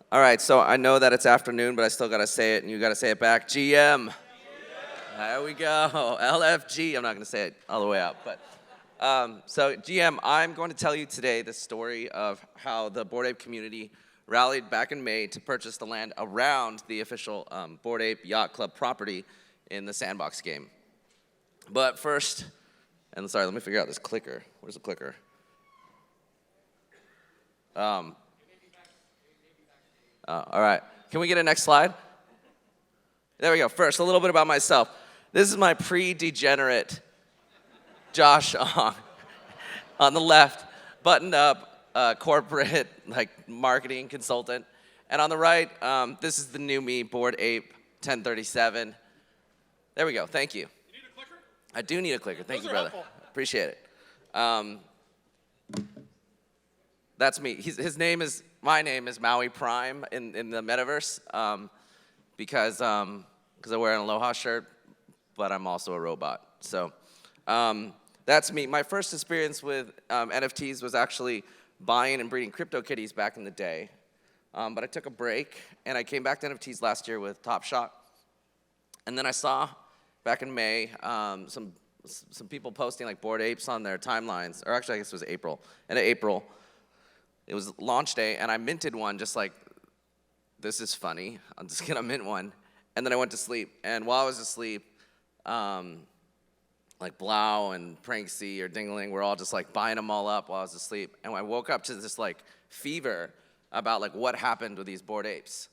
All right, so I know that it's afternoon, but I still got to say it, and you got to say it back. GM. There we go. LFG. I'm not going to say it all the way out, but so GM, I'm going to tell you today the story of how the Bored Ape community rallied back in May to purchase the land around the official Bored Ape Yacht Club property in the Sandbox game. But first, and sorry, let me figure out this clicker. Where's the clicker? All right, can we get a next slide? There we go. First, a little bit about myself. This is my pre-degenerate Josh Ong. On the left, buttoned up, corporate marketing consultant. And on the right, this is the new me, Bored Ape 1037. There we go. Thank you. You need a clicker? I do need a clicker. Thank you, brother. Helpful. Appreciate it. That's me. My name is Maui Prime in the Metaverse because I wear an Aloha shirt, but I'm also a robot. So that's me. My first experience with NFTs was actually buying and breeding CryptoKitties back in the day. But I took a break, and I came back to NFTs last year with Top Shot. And then I saw, back in May, some people posting Bored Apes on their timelines, or actually I guess it was April. And in April, it was launch day, and I minted one just this is funny, I'm just gonna mint one. And then I went to sleep, and while I was asleep, Blau and Pranksy or Dingling were all just buying them all up while I was asleep. And I woke up to this fever about what happened with these Bored Apes.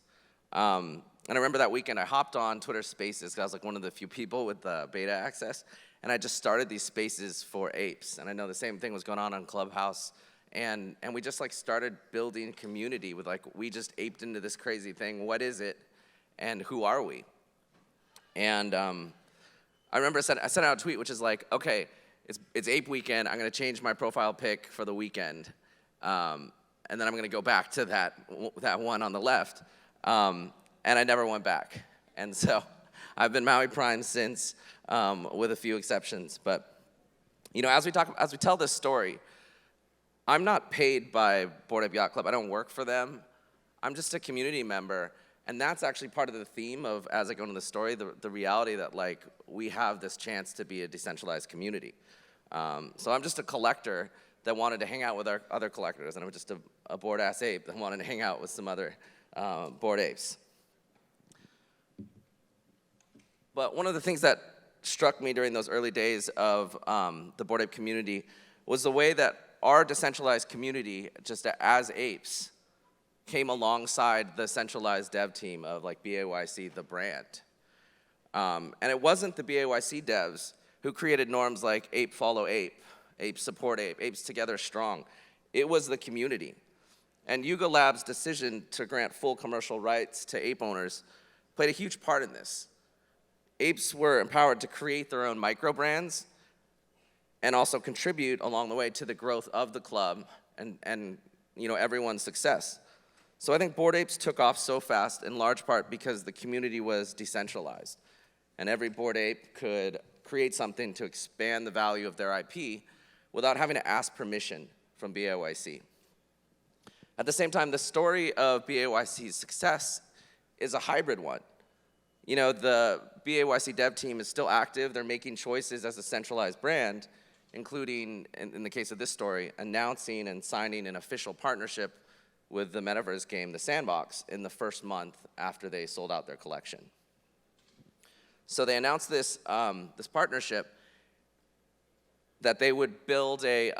And I remember that weekend I hopped on Twitter Spaces because I was one of the few people with beta access, and I just started these spaces for apes. And I know the same thing was going on Clubhouse, and we just started building community with we just aped into this crazy thing. What is it, and who are we? And I remember I sent out a tweet which is okay, it's Ape Weekend. I'm gonna change my profile pic for the weekend, and then I'm gonna go back to that one on the left. And I never went back. And so I've been Maui Prime since, with a few exceptions. But as we tell this story, I'm not paid by Bored Ape Yacht Club. I don't work for them. I'm just a community member. And that's actually part of the theme of, as I go into the story, the reality that we have this chance to be a decentralized community. So I'm just a collector that wanted to hang out with our other collectors, and I'm just a bored-ass ape that wanted to hang out with some other Bored Apes. But one of the things that struck me during those early days of the Bored Ape community was the way that our decentralized community, just as apes, came alongside the centralized dev team of BAYC, the brand. And it wasn't the BAYC devs who created norms like ape follow ape, apes support ape, apes together strong. It was the community. And Yuga Labs' decision to grant full commercial rights to ape owners played a huge part in this. Apes were empowered to create their own micro brands and also contribute along the way to the growth of the club and everyone's success. So I think Bored Apes took off so fast in large part because the community was decentralized, and every Bored Ape could create something to expand the value of their IP without having to ask permission from BAYC. At the same time, the story of BAYC's success is a hybrid one. The BAYC dev team is still active. They're making choices as a centralized brand, including, in the case of this story, announcing and signing an official partnership with the Metaverse game, the Sandbox, in the first month after they sold out their collection. So they announced this partnership that they would build a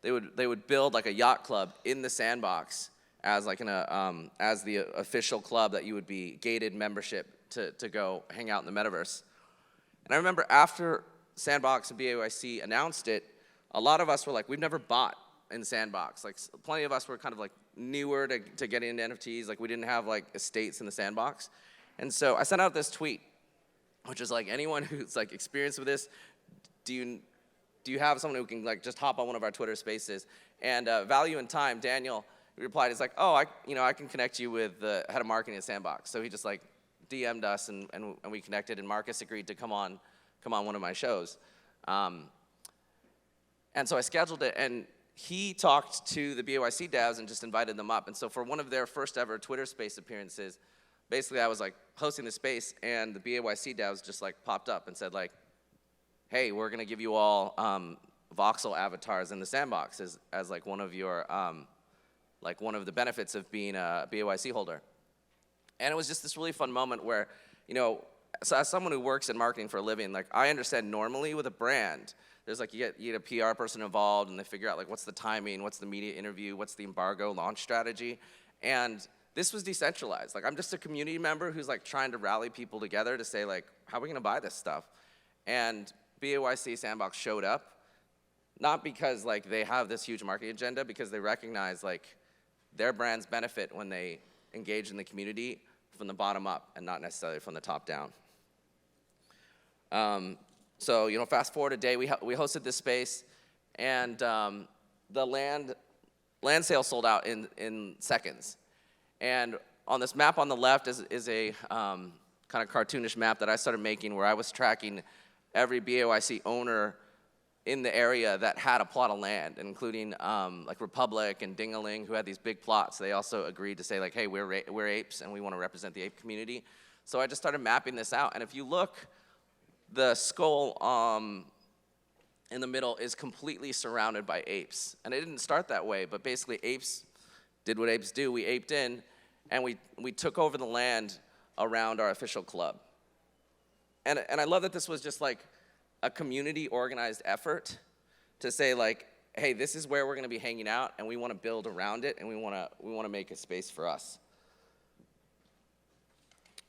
a yacht club in the Sandbox as as the official club that you would be gated membership to go hang out in the Metaverse. And I remember after Sandbox and BAYC announced it, a lot of us were we've never bought in Sandbox. Plenty of us were kind of newer to getting into NFTs. We didn't have estates in the Sandbox. And so I sent out this tweet, which is anyone who's experienced with this, do you have someone who can just hop on one of our Twitter Spaces? And Value in Time, Daniel, replied, he's oh, I can connect you with the head of marketing at Sandbox. So he just DM'd us and we connected, and Marcus agreed to come on one of my shows. And so I scheduled it, and he talked to the BAYC devs and just invited them up. And so for one of their first ever Twitter Space appearances, basically I was like hosting the space, and the BAYC devs just like popped up and said like, hey, we're gonna give you all voxel avatars in the sandbox as like one of your, like one of the benefits of being a BAYC holder. And it was just this really fun moment where, you know, so as someone who works in marketing for a living, like I understand normally with a brand, there's like you get a PR person involved and they figure out like what's the timing, what's the media interview, what's the embargo launch strategy. And this was decentralized. Like I'm just a community member who's like trying to rally people together to say like, how are we gonna buy this stuff? And BAYC Sandbox showed up, not because like they have this huge marketing agenda, because they recognize like their brands benefit when they engage in the community from the bottom up and not necessarily from the top down. So, you know, fast forward a day, we hosted this space, and the land sale sold out in seconds. And on this map on the left is a kind of cartoonish map that I started making where I was tracking every BAYC owner in the area that had a plot of land, including like Republic and Dingaling, who had these big plots. They also agreed to say like, hey, we're apes and we want to represent the ape community. So I just started mapping this out. And if you look, the skull in the middle is completely surrounded by apes. And it didn't start that way, but basically apes did what apes do. We aped in, and we took over the land around our official club. And I love that this was just like a community organized effort to say like, hey, this is where we're gonna be hanging out, and we wanna build around it, and we wanna make a space for us.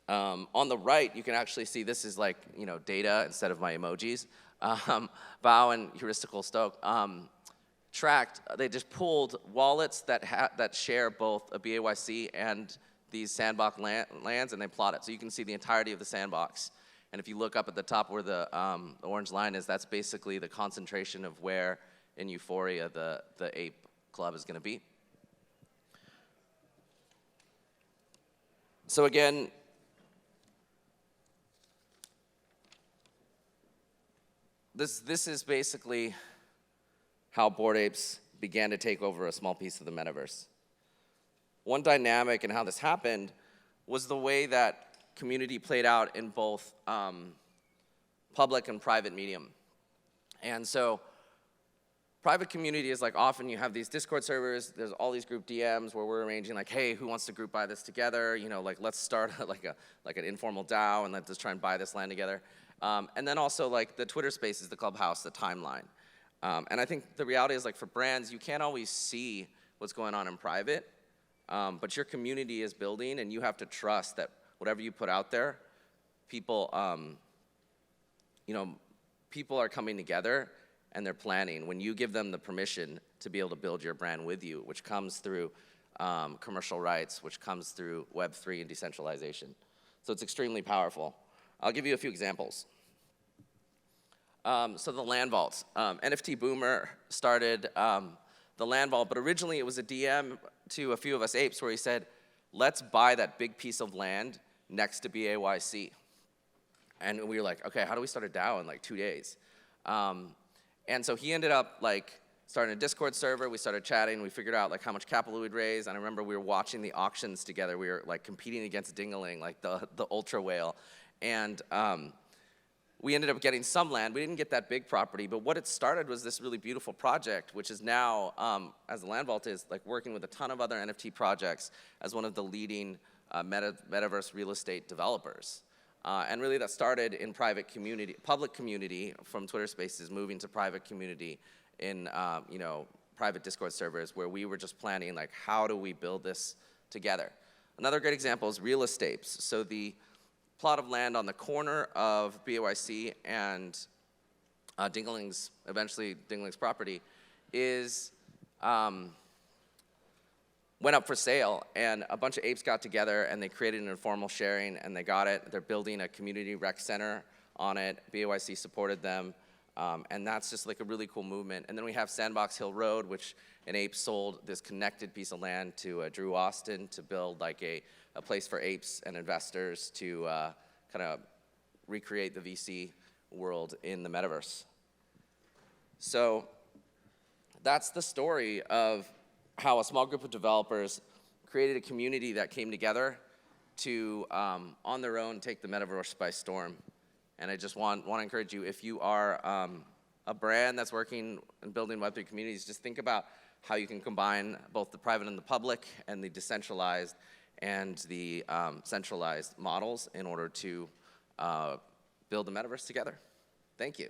On the right, you can actually see this is like, you know, data instead of my emojis. Bao and Heuristical Stoke tracked, they just pulled wallets that share both a BAYC and these sandbox lands, and they plot it. So you can see the entirety of the sandbox. And if you look up at the top where the orange line is, that's basically the concentration of where in Euphoria the ape club is gonna be. So again, this is basically how Bored Apes began to take over a small piece of the metaverse. One dynamic in how this happened was the way that community played out in both public and private medium. And so private community is like often you have these Discord servers, there's all these group DMs where we're arranging like, hey, who wants to group buy this together? You know, like let's start like an informal DAO and let's just try and buy this land together. And then also like the Twitter Spaces, the Clubhouse, the timeline. And I think the reality is like for brands, you can't always see what's going on in private, but your community is building, and you have to trust that whatever you put out there, people, you know, people are coming together and they're planning. When you give them the permission to be able to build your brand with you, which comes through commercial rights, which comes through Web3 and decentralization. So it's extremely powerful. I'll give you a few examples. So the land vaults. NFT Boomer started the land vault, but originally it was a DM to a few of us apes where he said, let's buy that big piece of land next to BAYC. And we were like, okay, how do we start a DAO in like 2 days? And so he ended up like starting a Discord server. We started chatting. We figured out like how much capital we'd raise. And I remember we were watching the auctions together. We were like competing against Dingaling, like the ultra whale. And we ended up getting some land. We didn't get that big property, but what it started was this really beautiful project, which is now, as the Land Vault is, like working with a ton of other NFT projects as one of the leading metaverse real estate developers. And really that started in private community, public community from Twitter Spaces, moving to private community in you know, private Discord servers where we were just planning like, how do we build this together? Another great example is real estate. So the plot of land on the corner of BAYC and Dingaling's, eventually Dingaling's property, is went up for sale, and a bunch of apes got together and they created an informal sharing, and they got it. They're building a community rec center on it. BAYC supported them, and that's just like a really cool movement. And then we have Sandbox Hill Road, which an ape sold this connected piece of land to Drew Austin to build like a place for apes and investors to kind of recreate the VC world in the metaverse. So that's the story of how a small group of developers created a community that came together to, on their own, take the Metaverse by storm. And I just want to encourage you, if you are a brand that's working and building Web3 communities, just think about how you can combine both the private and the public and the decentralized and the centralized models in order to build the Metaverse together. Thank you.